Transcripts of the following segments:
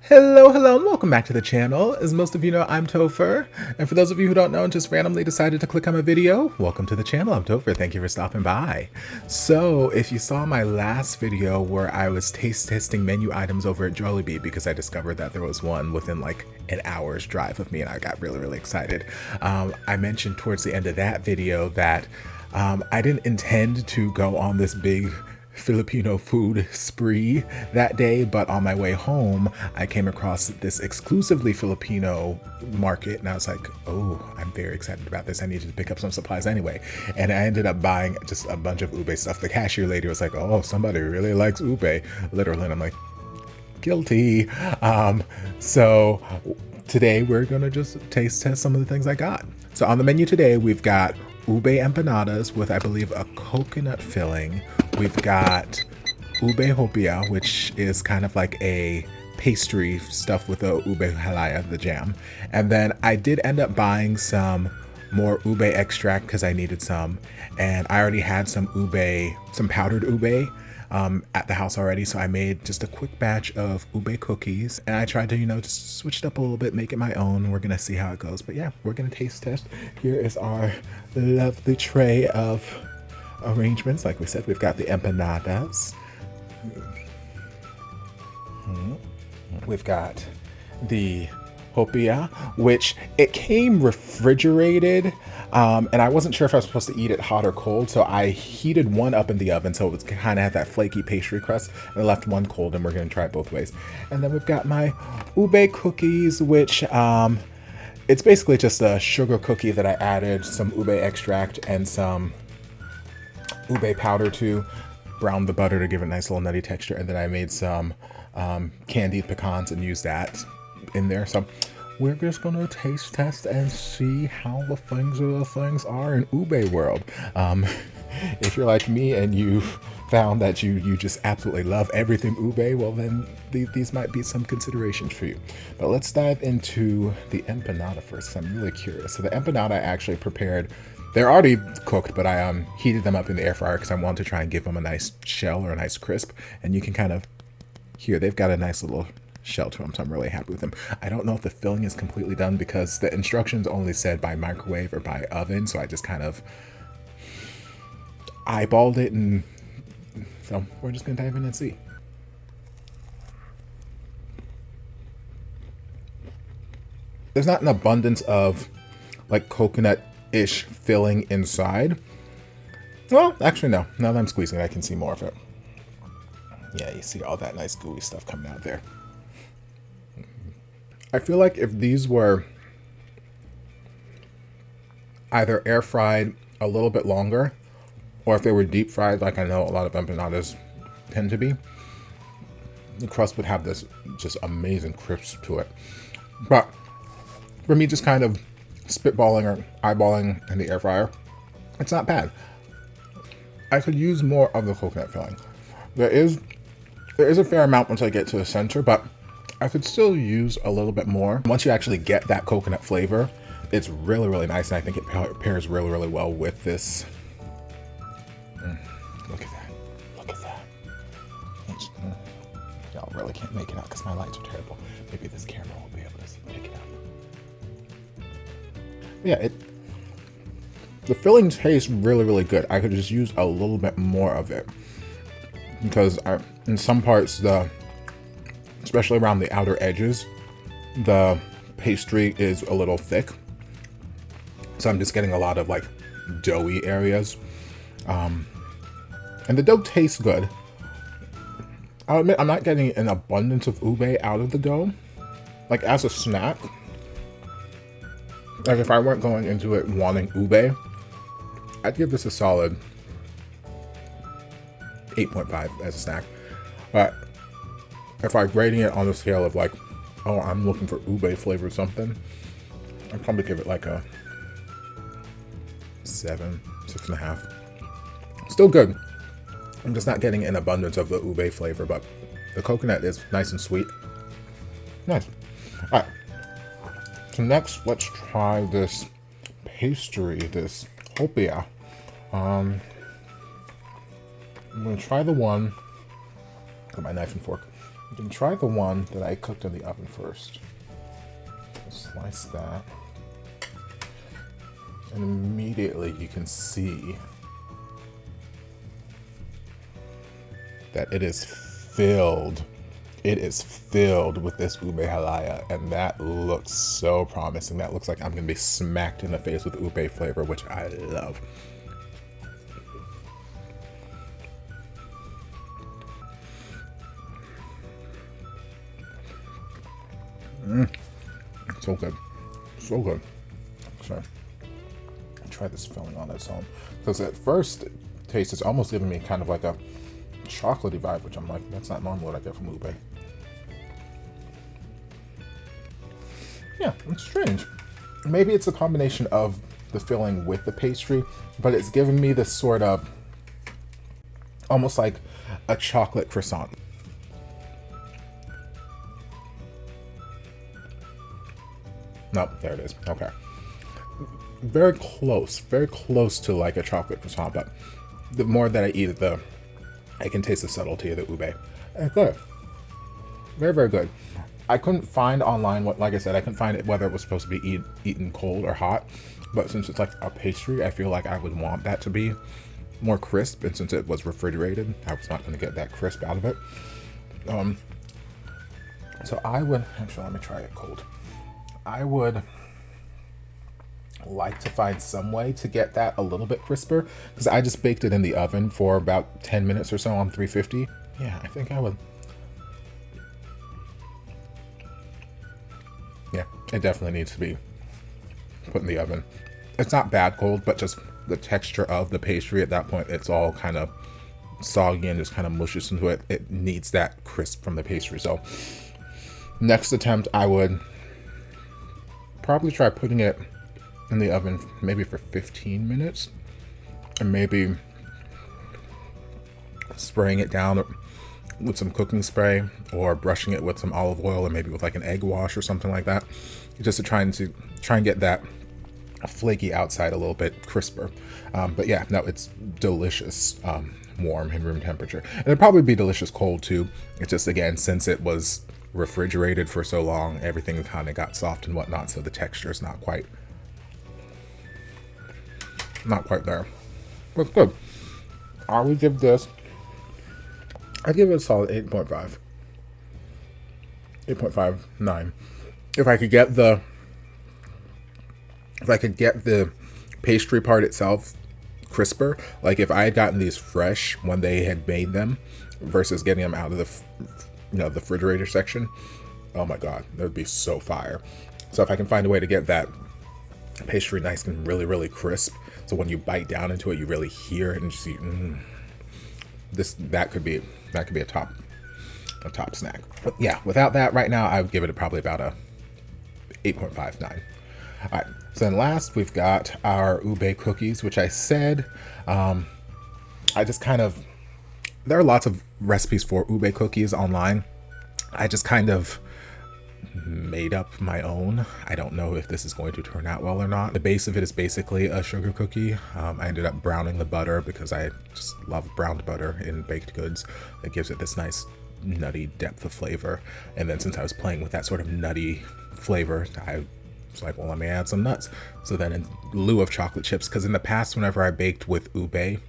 Hello, and welcome back to the channel. As most of you know, I'm Topher. And for those of you who don't know and just randomly decided to click on my video, welcome to the channel. I'm Topher. Thank you for stopping by. So, if you saw my last video where I was taste testing menu items over at Jollibee because I discovered that there was one within like an hour's drive of me and I got really excited. I mentioned towards the end of that video that I didn't intend to go on this big Filipino food spree that day, but on my way home I came across this exclusively Filipino market and I was like, oh, I'm very excited about this. I need to pick up some supplies anyway. And I ended up buying just a bunch of ube stuff. The cashier lady was like, oh, somebody really likes ube, literally, and I'm like, guilty. So today we're gonna just taste test some of the things I got. So on the menu today we've got ube empanadas with, I believe, a coconut filling. We've got ube hopia, which is kind of like a pastry stuffed with a ube halaya, the jam. And then I did end up buying some more ube extract because I needed some. And I already had some powdered ube at the house already, so I made just a quick batch of ube cookies and I tried to, just switch it up a little bit, make it my own. We're gonna see how it goes, but yeah, we're gonna taste test. Here is our lovely tray of arrangements. Like we said, we've got the empanadas, we've got the hopia, which it came refrigerated, and I wasn't sure if I was supposed to eat it hot or cold, so I heated one up in the oven so it was kind of had that flaky pastry crust, and I left one cold, and we're going to try it both ways. And then we've got my ube cookies, which it's basically just a sugar cookie that I added some ube extract and some ube powder to, browned the butter to give it a nice little nutty texture, and then I made some candied pecans and used that in there. So we're just gonna taste test and see how the things are in ube world. If you're like me and you found that you just absolutely love everything ube, well then these might be some considerations for you. But let's dive into the empanada first. I'm really curious. So the empanada I actually prepared. They're already cooked, but I heated them up in the air fryer because I wanted to try and give them a nice shell or a nice crisp. And you can kind of hear they've got a nice little shell to them, so I'm really happy with them. I don't know if the filling is completely done because the instructions only said by microwave or by oven, so I just kind of eyeballed it, and so we're just gonna dive in and see. There's not an abundance of like coconut-ish filling inside. Well, actually no. Now that I'm squeezing it, I can see more of it. Yeah, you see all that nice gooey stuff coming out there. I feel like if these were either air fried a little bit longer, or if they were deep fried, like I know a lot of empanadas tend to be, the crust would have this just amazing crisp to it. But for me, just kind of spitballing or eyeballing in the air fryer, it's not bad. I could use more of the coconut filling. There is a fair amount once I get to the center, but I could still use a little bit more. Once you actually get that coconut flavor, it's really nice, and I think it pairs really well with this. Look at that. Look at that. Y'all really can't make it out because my lights are terrible. Maybe this camera will be able to pick it up. Yeah, the filling tastes really good. I could just use a little bit more of it because in some parts, especially around the outer edges, the pastry is a little thick. So I'm just getting a lot of like doughy areas. And the dough tastes good. I'll admit I'm not getting an abundance of ube out of the dough. Like as a snack, like if I weren't going into it wanting ube, I'd give this a solid 8.5 as a snack. But if I'm rating it on the scale of like, oh, I'm looking for ube flavored something, I'd probably give it like a 7, 6.5. Still good. I'm just not getting an abundance of the ube flavor, but the coconut is nice and sweet. Nice. All right. So next, let's try this pastry, this hopia. I'm gonna try the one. Got my knife and fork. can try the one that I cooked in the oven first. Slice that. And immediately you can see that it is filled. It is filled with this ube halaya, and that looks so promising. That looks like I'm gonna be smacked in the face with ube flavor, which I love. So good, so good. So try this filling on its own, because at first taste is almost giving me kind of like a chocolatey vibe, which I'm like, that's not normally what I get from ube. Yeah, it's strange. Maybe it's a combination of the filling with the pastry, but it's giving me this sort of almost like a chocolate croissant. Nope, there it is. Okay. Very close to like a chocolate croissant, but the more that I eat it, I can taste the subtlety of the ube. And good. Very, very good. I couldn't find online like I said, I couldn't find it whether it was supposed to be eaten cold or hot, but since it's like a pastry, I feel like I would want that to be more crisp, and since it was refrigerated, I was not going to get that crisp out of it. So I would, actually let me try it cold. I would like to find some way to get that a little bit crisper, because I just baked it in the oven for about 10 minutes or so on 350. Yeah, I think I would. Yeah, it definitely needs to be put in the oven. It's not bad cold, but just the texture of the pastry at that point, it's all kind of soggy and just kind of mushes into it. It needs that crisp from the pastry. So next attempt, I would probably try putting it in the oven maybe for 15 minutes and maybe spraying it down with some cooking spray or brushing it with some olive oil or maybe with like an egg wash or something like that, just to try and get that flaky outside a little bit crisper. But yeah, no, it's delicious warm and room temperature, and it'd probably be delicious cold too. It's just, again, since it was refrigerated for so long, everything kind of got soft and whatnot, so the texture is not quite there. But good. I would give this, I'd give it a solid 8.5. 8.59. If I could get the pastry part itself crisper, like if I had gotten these fresh when they had made them versus getting them out of the refrigerator section, oh my god, that would be so fire. So if I can find a way to get that pastry nice and really, really crisp, so when you bite down into it, you really hear it and just see, that could be a top snack. But yeah, without that, right now I would give it probably about a 8.59. All right, so then last we've got our ube cookies, which I said, I just kind of, there are lots of recipes for ube cookies online. I just kind of made up my own. I don't know if this is going to turn out well or not. The base of it is basically a sugar cookie. I ended up browning the butter because I just love browned butter in baked goods. It gives it this nice nutty depth of flavor. And then since I was playing with that sort of nutty flavor, I was like, well, let me add some nuts. So then in lieu of chocolate chips, because in the past, whenever I baked with ube,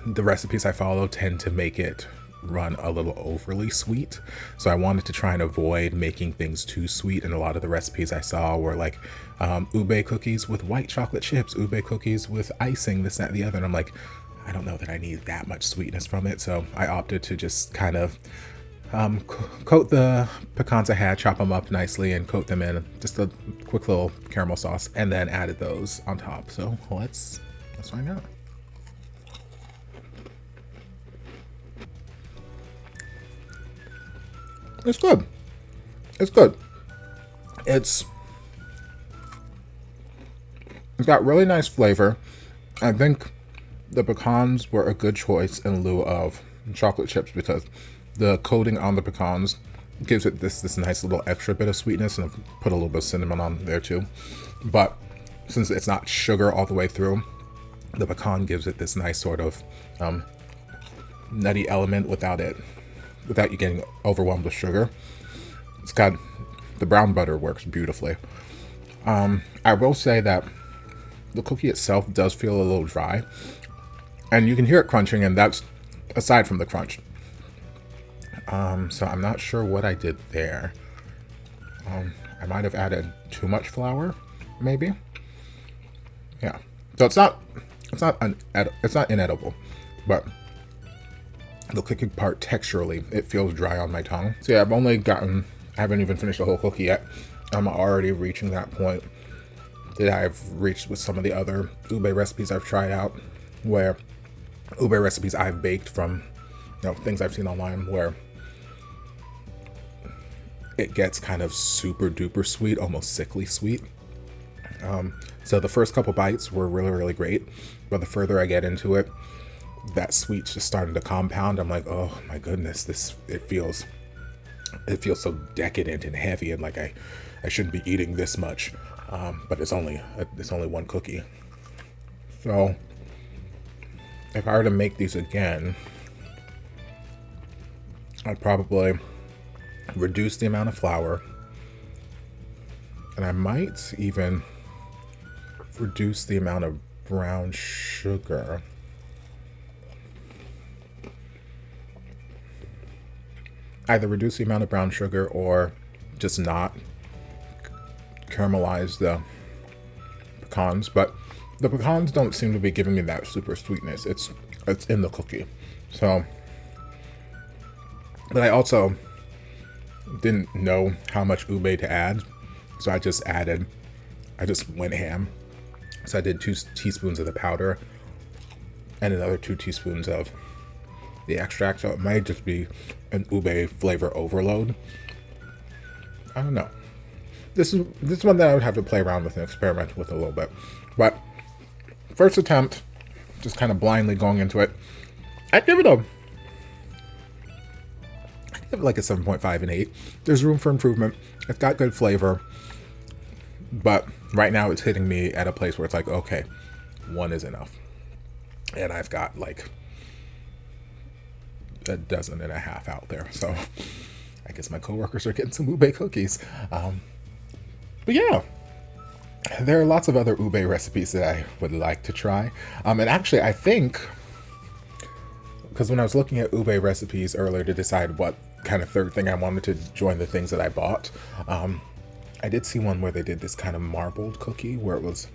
the recipes I follow tend to make it run a little overly sweet, so I wanted to try and avoid making things too sweet, and a lot of the recipes I saw were like ube cookies with white chocolate chips, ube cookies with icing, this, that, and the other, and I'm like, I don't know that I need that much sweetness from it, so I opted to just kind of coat the pecans I had, chop them up nicely, and coat them in just a quick little caramel sauce, and then added those on top. So let's find out. It's good. It's good. It's got really nice flavor. I think the pecans were a good choice in lieu of chocolate chips because the coating on the pecans gives it this nice little extra bit of sweetness, and I've put a little bit of cinnamon on there too. But since it's not sugar all the way through, the pecan gives it this nice sort of nutty element without it without you getting overwhelmed with sugar. It's got, the brown butter works beautifully. I will say that the cookie itself does feel a little dry, and you can hear it crunching, and that's aside from the crunch. So I'm not sure what I did there. I might have added too much flour, maybe. Yeah. So it's not inedible, but the cookie part texturally, it feels dry on my tongue. So yeah, I haven't even finished the whole cookie yet. I'm already reaching that point that I've reached with some of the other ube recipes I've tried out, where ube recipes I've baked from, things I've seen online, where it gets kind of super duper sweet, almost sickly sweet. So the first couple bites were really, really great, but the further I get into it, that sweet's just starting to compound. I'm like, oh my goodness, it feels so decadent and heavy, and like I shouldn't be eating this much. But it's only one cookie. So if I were to make these again, I'd probably reduce the amount of flour, and I might even reduce the amount of brown sugar. Either reduce the amount of brown sugar or just not caramelize the pecans, but the pecans don't seem to be giving me that super sweetness. It's in the cookie. So, but I also didn't know how much ube to add, so I just went ham. So I did 2 teaspoons of the powder and another 2 teaspoons of the extract, so it might just be an ube flavor overload. I don't know. This is one that I would have to play around with and experiment with a little bit. But first attempt, just kind of blindly going into it, I'd give it like a 7.5 and 8. There's room for improvement. It's got good flavor, but right now it's hitting me at a place where it's like, okay, 1 is enough. And I've got like a dozen and a half out there. So I guess my coworkers are getting some ube cookies. But yeah, there are lots of other ube recipes that I would like to try. And actually, I think, because when I was looking at ube recipes earlier to decide what kind of third thing I wanted to join the things that I bought, I did see one where they did this kind of marbled cookie where it was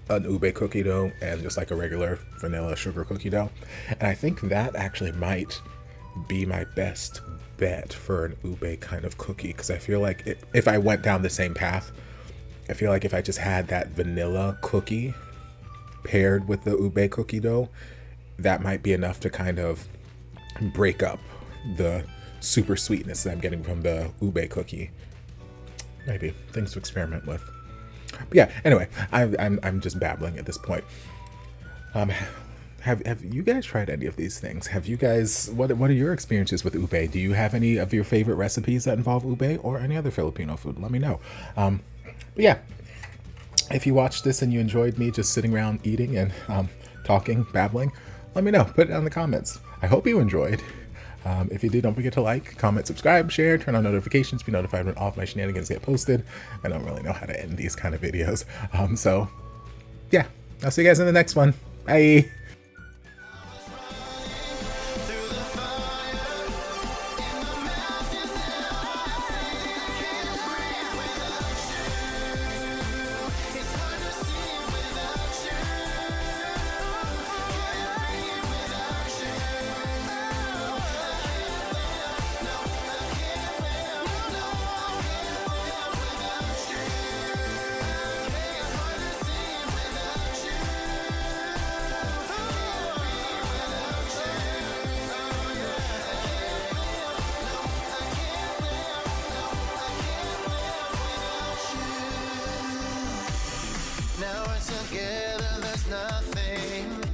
an ube cookie dough and just like a regular vanilla sugar cookie dough. And I think that actually might be my best bet for an ube kind of cookie, because I feel like if I went down the same path, I feel like if I just had that vanilla cookie paired with the ube cookie dough, that might be enough to kind of break up the super sweetness that I'm getting from the ube cookie. Maybe things to experiment with. But yeah, anyway, I'm just babbling at this point. Have you guys tried any of these things? Have you guys, what are your experiences with ube? Do you have any of your favorite recipes that involve ube or any other Filipino food? Let me know. But yeah, if you watched this and you enjoyed me just sitting around eating and talking, babbling, let me know. Put it in the comments. I hope you enjoyed. If you did, don't forget to like, comment, subscribe, share, turn on notifications, be notified when all of my shenanigans get posted. I don't really know how to end these kind of videos. So yeah, I'll see you guys in the next one. Bye. Now we're together, there's nothing